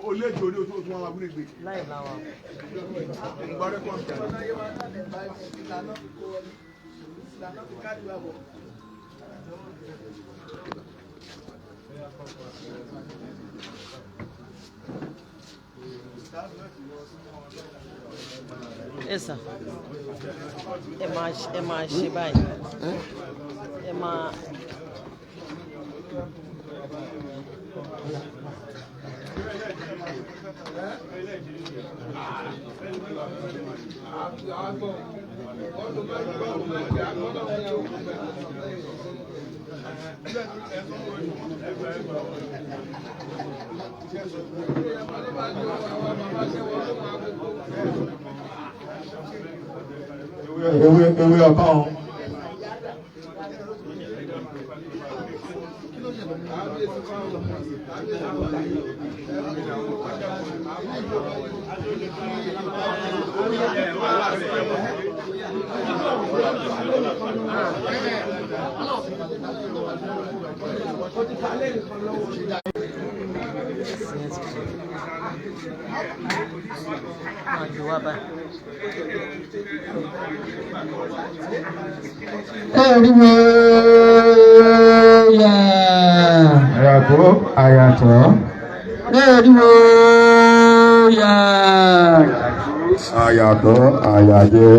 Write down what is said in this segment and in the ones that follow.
O lè jò ní oṣù tó wọn gbé. Láì láwa. Ìgbàrẹ́ kan tẹ̀. Essa. É mais chibai. É mais. Ewé ọkàn. Ayàtọ̀. Ayàtọ̀, àyàjẹ́.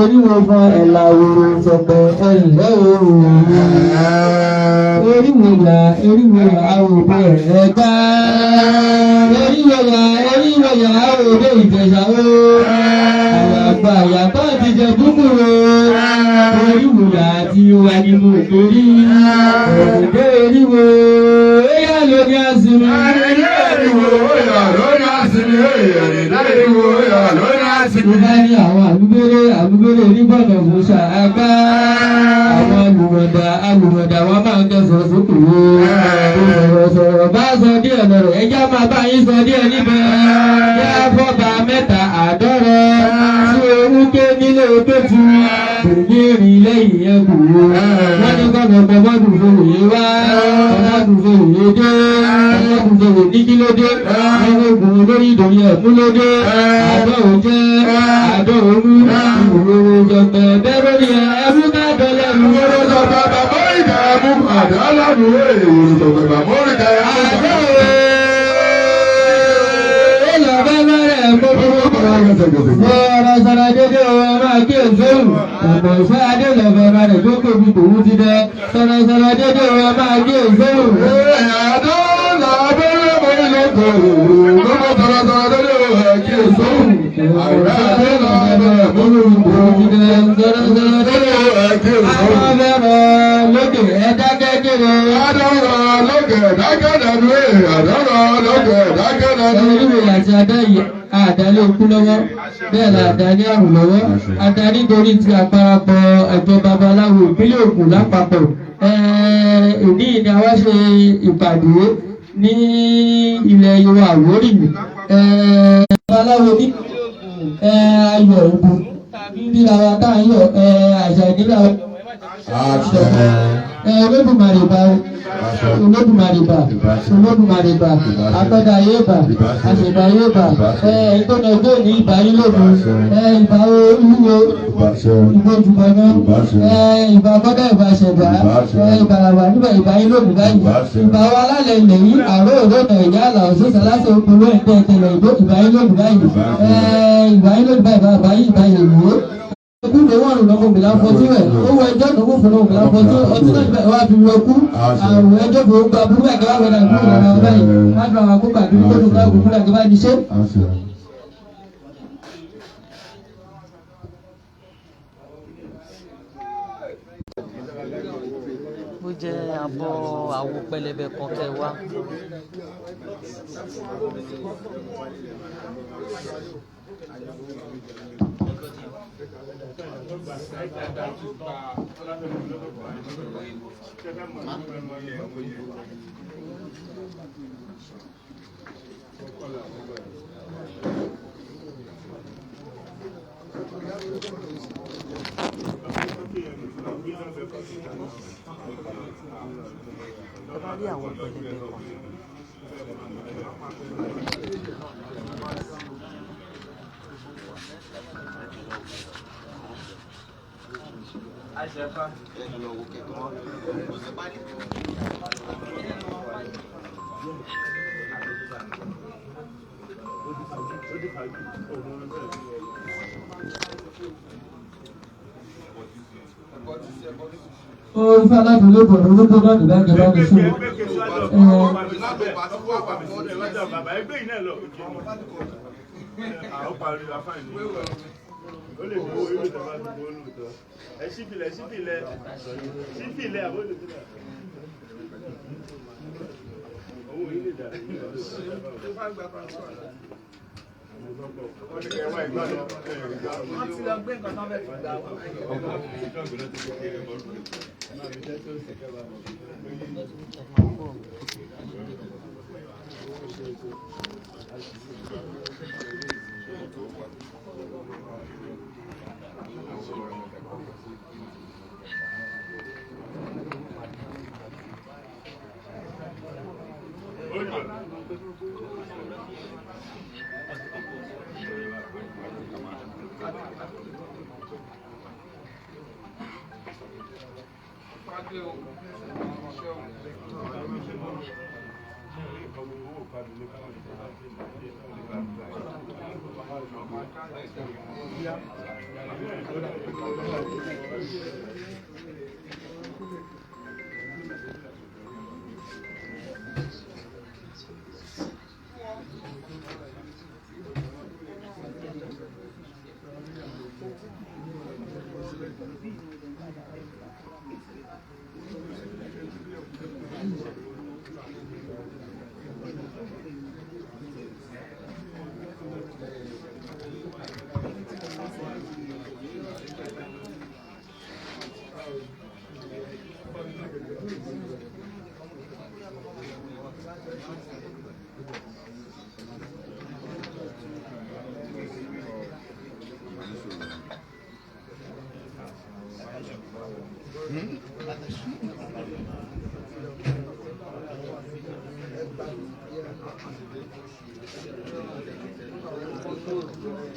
Eriwo fún ẹ̀là òru sọ̀pẹ̀ ẹ̀lẹ́ òru. Eriwo là àwòbẹ̀ ẹ̀gbá. Eriwo là àwòbẹ̀ ìjẹ̀sà o. Àyàgbà àyàtọ̀ ti jẹ búkúrò. Eriwo là ti wà ní mú torí. Òdòdó eriwo ẹ̀yà lórí àsìmí. Eriwo ẹ̀yà lórí àsìmí. Eriwo ẹ̀yà lórí àsìmí. Mo bá ní àwọn àlùbẹ́rẹ́ onígbọ̀nà Musa agbá. Àwọn alùmọ̀dà wọn máa ń kẹsàn-án sókè wo. Sọ̀rọ̀ bá sọ díẹ̀ lọ́rọ̀ ẹjá máa bá yín sọ díẹ̀ níbẹ̀. Yá fọ́ba mẹ́ta àádọ́rọ̀. Ṣé orúkẹ́ nílé òkètù? Bèrè lẹ́yìn yẹn kù wo. Wọ́n ní kọ́nà ọmọdún fèrè yé wá. Ọmọdún fèrè yé dé. Ọmọdún fèrè ní kí ló dé. Ọmọ ogun olórí ìdòrí ẹ̀kú ló dé. Àdó òjẹ́ àdó òru. Ìwòrò jọ̀pẹ̀ bẹ́rẹ̀ ni ẹ̀rú ká bẹ̀lẹ̀ mú. Ìwòrò jọ̀pẹ̀ bàbá ìgbà mú. Àdó aláàbò ìwòrò jọ̀pẹ̀ bàbá ìgbà mú. Àdó ìlọ bẹ́rẹ̀ Bọ́ọ̀rọ̀ sọ̀rọ̀ dédé o máa kí èsòrò. Ọ̀pọ̀ ìfẹ́ adé lọ́fẹ̀ máa rẹ̀ tó tóbi tòun ti dẹ. Sọ̀rọ̀ dédé o máa kí èsòrò. Àdó làbẹ́rẹ́ mọ́ ìlọ́kọ̀ọ́. Gbogbo sọ̀rọ̀ dédé o máa kí èsòrò. Àdó làbẹ́rẹ́ mọ́ ìlọ́kọ̀ọ́. Sọ̀rọ̀ dédé o máa kí èsòrò. Àwọn abẹ́rẹ́ lókè ẹ̀dá kékeré. Adọ́rọ̀ lókè dákẹ́dàdúró. Adọ́rọ̀ lókè dákẹ́dàdúró. Olúwe àti adáyé àdálé okú lọ́wọ́ bẹ́ẹ̀ la àdálé àrùn lọ́wọ́ àdálé torí ti àparapọ̀ ẹ̀jọ̀ babaláwo ìpínlẹ̀ Ògùn lápapọ̀ òní ni a wá ṣe ìpàdé ní ilẹ̀ Yorùbá Àwórì babaláwo ní ayọ̀ ògùn tàbí nílà wa tá à ń yọ àṣà ìdílé àwọn Olódùmarè bá Olódùmarè bá àtọ́jà yé bá àṣẹ̀dá yé bá ìtọ́jà ọjọ́ ní ìbá yín lóògùn ìbá olúwo ìbojúmọ̀ náà ìbá kọ́dà ìbá ṣẹ̀dá ìbá àwà nígbà ìbá yín lóògùn báyìí ìbá wa lálẹ́ ilẹ̀ yìí àrò òrónà ìyá àlà ọ̀ṣọ́ sàlásì òkúrò ẹ̀tẹ̀ ìtẹ̀lẹ̀ ìbá yín lóògùn báyìí ìbá yín lóògùn báyìí ìbá yín lóògùn kú ló wà lọ́mọ mi láfọ́ tí rẹ̀ ó wọ ẹjọ́ ìdánwò fún ọmọ mi láfọ́ tí ọtí náà bẹ̀rẹ̀ wá fi wọ kú àrùn ẹjọ́ fún gba burúkú ẹ̀kẹ́ wà wọ̀dà ìlú ìlànà ọ̀rẹ́ yìí má dùn àwọn akókò àti ìlú ìlànà ìlú ìlànà bá ní ṣe. Bó jẹ́ abọ́ àwo pẹlẹbẹ kan kẹ wá. ẹ bá rí àwo pẹlẹbẹ kan. Ó fẹ́ aládùúgbò bọ̀ lórúkọ náà nígbà jọba ní sùn.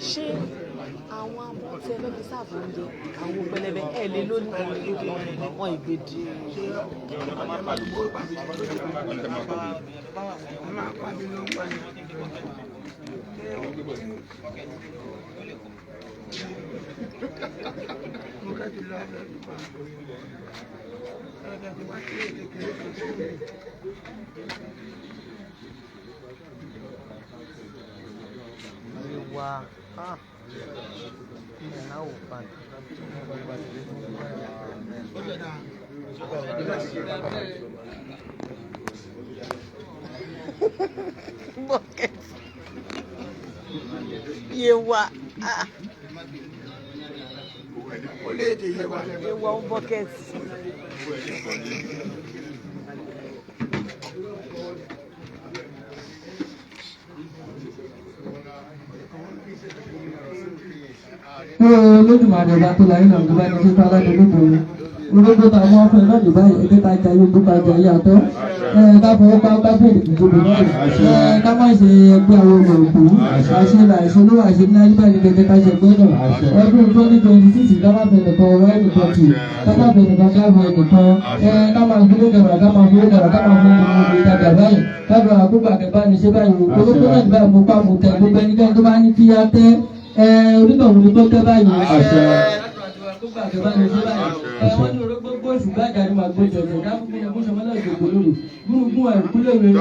Ṣé àwọn abọ́ tí ẹ fẹ́ fi sáàbù oúnjẹ àwọn pẹlẹbẹ ẹ lè lónìí wọn ìgbèdì. Wá náà ò padà. Bucket. Yewa. Yewa un bucket. Olódùmarè ọba tó láyé náà tó bá ní síta aládùúgbò olódò tá a mú ọfẹ náà nígbà yìí ẹgbẹ́ tá a jayé ogún tá a jayé àtọ́ ká fọwọ́ pa gbáfẹ́ ìdìbò náà ká má ṣe ẹgbẹ́ àwọn ọmọ òkú àṣẹlẹ̀ àṣẹlówó àṣẹlẹ̀ nígbà ní kẹ̀kẹ́ ká ṣe ẹgbẹ́ náà ọdún 2026 ká má fẹ́ nìkan ọwọ́ ẹnìkan tì ká má fẹ́ nìkan káàbọ̀ ẹnìkan ká máa gbóló dẹ̀rọ̀ ká máa gbóló dẹ̀rọ̀ ká máa fún ọmọ ìtajà báyìí káàbọ̀ àkókò àkẹ́bá ní ṣe báyìí olódò náà nígbà mo pa mo tẹ gbogbo ẹnikẹ́ni tó bá ní kí á tẹ́ onítọ̀hún ni tó tẹ́ báyìí àkókò àkẹ́bá ní ṣe báyìí wọ́n ní orógbó oṣù gbájà ni màá gbé jọjọ dábùkún ní ọgbọ́n ṣọmọlá ìgbòho lórí gúnugún ẹ̀kúlẹ̀ wẹ̀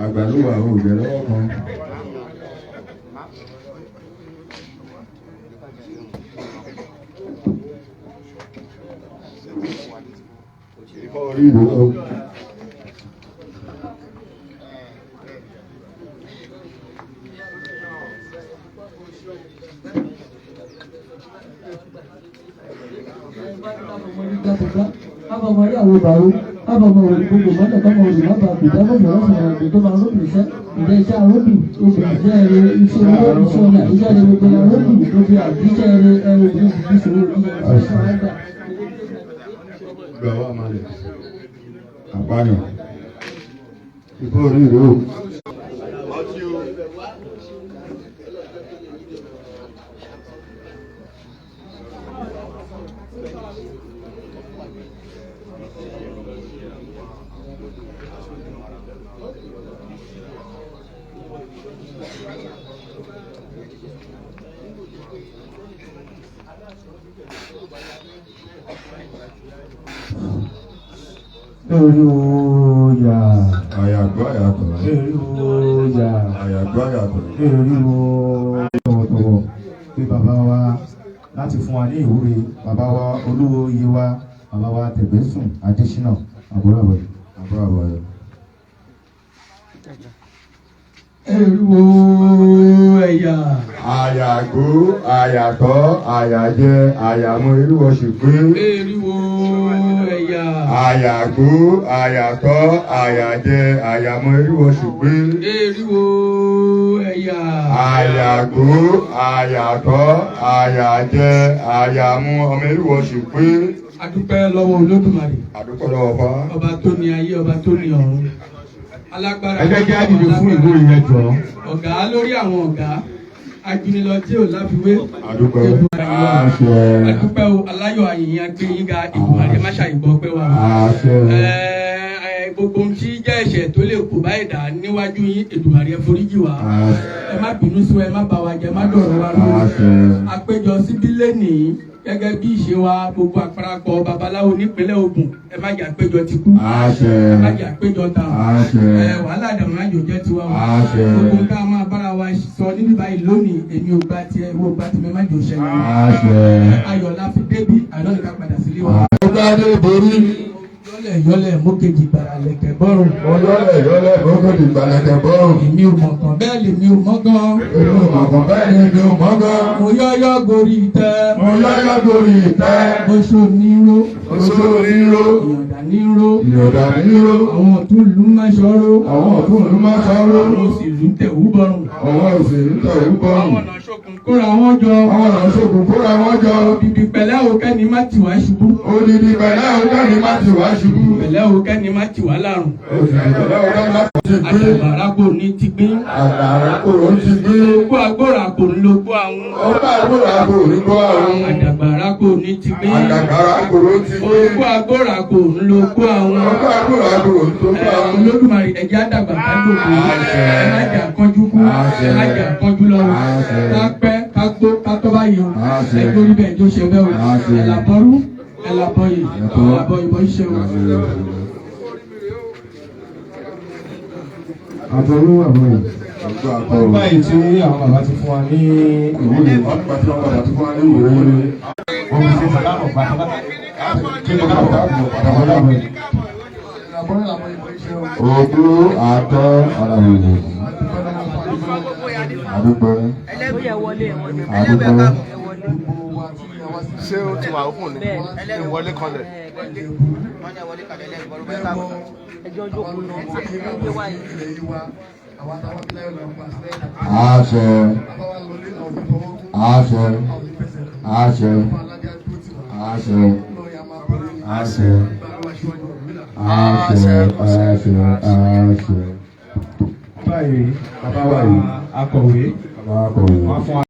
Àgbàlúwà ò jẹ́ lọ́wọ́ kan. Orí ìlú lọ. abọmọ yàwó bàrú abọmọ olùgbogbo mọ́tò kọ́mọ olùmọ́tò àbùdábọ̀ lọ́sọ̀rọ̀ àgbẹ̀ tó máa rọ́bì iṣẹ́ ìjẹ́ iṣẹ́ àrọ́bì obìnrin iṣẹ́ eré iṣẹ́ owó iṣẹ́ ọ̀nà iṣẹ́ eré gbogbo àrọ́bì gbogbo àbíṣẹ́ eré ẹrù obìnrin ìṣòro ìṣẹ́ àgbà. Gbà wá máa lè àpáyàn ìbọn orí ìró. Èrìwòyà. Àyàgbọ́ àyàtọ̀. Èrìwòyà. Àyàgbọ́ àyàtọ̀. Èrìwò tọ̀wọ̀tọ̀wọ̀ pé bàbá wa láti fún wa ní ìwúre bàbá wa olúwo iye wa bàbá wa Tẹ̀gbẹ́sùn Adésínà àbúrò àbọ̀yọ̀. Àbúrò àbọ̀yọ̀. Èrìwò ẹ̀yà. Àyàgbó àyàtọ̀ àyàjẹ àyàmú eríwọ̀ ṣùgbọ́n. Èrìwò ẹ̀yà. Àyàgbó àyàtọ̀ àyàjẹ àyàmú eríwọ̀ ṣùgbọ́n. Èrìwò ẹ̀yà. Àyàgbó àyàtọ̀ àyàjẹ àyàmú ọmọ eríwọ̀ ṣùgbọ́n. A dúpẹ́ lọ́wọ́ Olódùmarè. A dúpẹ́ lọ́wọ́ Ọba. Ọba tó ní ayé ọba tó ní ọ̀run. Alágbára. Ẹ jẹ́ kí á dìde fún ìlú ìyẹn jọ. Ọ̀gá lórí àwọn ọ̀gá. Ajínilọ tí ò láfiwé. Àdúpẹ́. Àṣẹ. Àdúpẹ́ o aláyọ̀ àyìnyín agbé yín ga Èdùmàrè má ṣàìgbọ́ pé wà. Àṣẹ. Gbogbo ohun tí jẹ́ ẹ̀ṣẹ̀ tó lè kó bá ẹ̀dá níwájú yín Èdùmàrè ẹ foríjì wá. Ẹ má bínú sí wa, ẹ má bà wá jẹ́, ẹ má dọ̀rọ̀ wa lórí. Àpéjọ síbí lénìí gẹ́gẹ́ bí ìṣe wa gbogbo àparapọ̀ babaláwo nípínlẹ̀ Ògùn ẹ má jà péjọ ti kú. Ẹ má jà péjọ ta. Wàhálà àdàmú àjò jẹ́ tiwa o. Gbogbo nǹkan máa bára wa sọ níbi báyìí lónìí èmi ò gbà tiẹ̀ ìwọ gbà tìmẹ̀ má jò ṣẹlẹ̀. Ayọ̀ la fi débí àná nìkan padà sílé wa. Yọ́lẹ̀ mókèjì gbàràlẹ̀kẹ̀ bọ́rùn. Yọ́lẹ̀ mókèjì gbàràlẹ̀kẹ̀ bọ́rùn. Èmi ò mọ̀kàn bẹ́ẹ̀ lèmi ò mọ́gán. Èmi ò mọ̀kàn bẹ́ẹ̀ lèmi ò mọ́gán. Mo yọ́yọ́ gorí ìtẹ́. Mo yọ́yọ́ gorí ìtẹ́. Oṣó níró. Oṣó níró. Ìyọ̀dà níró. Ìyọ̀dà níró. Àwọn ọ̀tún ìlú máa ṣọ́rọ́. Àwọn ọ̀tún ìlú máa ṣọ́rọ́. Àwọn òsì ìlú tẹ̀wú bọ́rùn. Àwọn òsì ìlú tẹ̀wú bọ́rùn. Àwọn ọ̀nà ṣokùn kóra wọn jọ. Àwọn ọ̀nà ṣokùn kóra wọn jọ. Odidi pẹ̀lẹ́ o kẹ́ni má tì wá ṣubú. Odidi pẹ̀lẹ́ o kẹ́ni má tì wá ṣubú. Pẹ̀lẹ́ o kẹ́ni má tì wá lárùn. Odidi pẹ̀lẹ́ o kẹ́ni má tì wá ṣubú. Àdàbàrà kò ní ti gbín. Àdàbàrà kò ní ti gbín. Ogún agbóra kò ní lo gbó àwọn. Ogún agbóra kò ní gbó àwọn. Àdàbàrà kò ní ti gbín. Àdàbàrà kò ní ti gbín. Ogún agbóra kò ní lo gbó àwọn. Ogún agbóra kò ní lo gbó àwọn. Olódùmarè ẹ̀jẹ̀ àdàgbà ká gbogbo. Ẹ má jà kánjú kú. Ẹ má jà kánjú lọ́wọ́. Ká pẹ́ ká gbó ká tọ́ báyìí o. Ẹ torí bẹ́ẹ̀ tó ṣe bẹ́ẹ̀ o. Ẹ làbọ́rú ẹ làbọ̀ yìí. Làbọ̀ ìbọn ṣe o. Àbọ̀rú àbọ̀rú. Báyìí tí àwọn bàbá ti fún wa ní ìwúre. Bàbá ti fún wa ní ìwúre. Wọ́n fi ṣe sàdámù pátápátá. Kí ni káwọn dáàbò pátápátá wọ̀ yìí? Ogún àtọ́ ọ̀nà ìwé. Àdúpẹ́. Àdúpẹ́. Ṣé o ti wà fún ni? Ìwọlé kanlẹ̀. Ẹjọ́ jókòó náà gbé wáyé. Àṣẹ. Àṣẹ. Àṣẹ. Àṣẹ. Àṣẹ. Àṣẹ. Àṣẹ. Báyìí, bàbá wa akọ̀wé. Bàbá akọ̀wé. Wọ́n fún wa.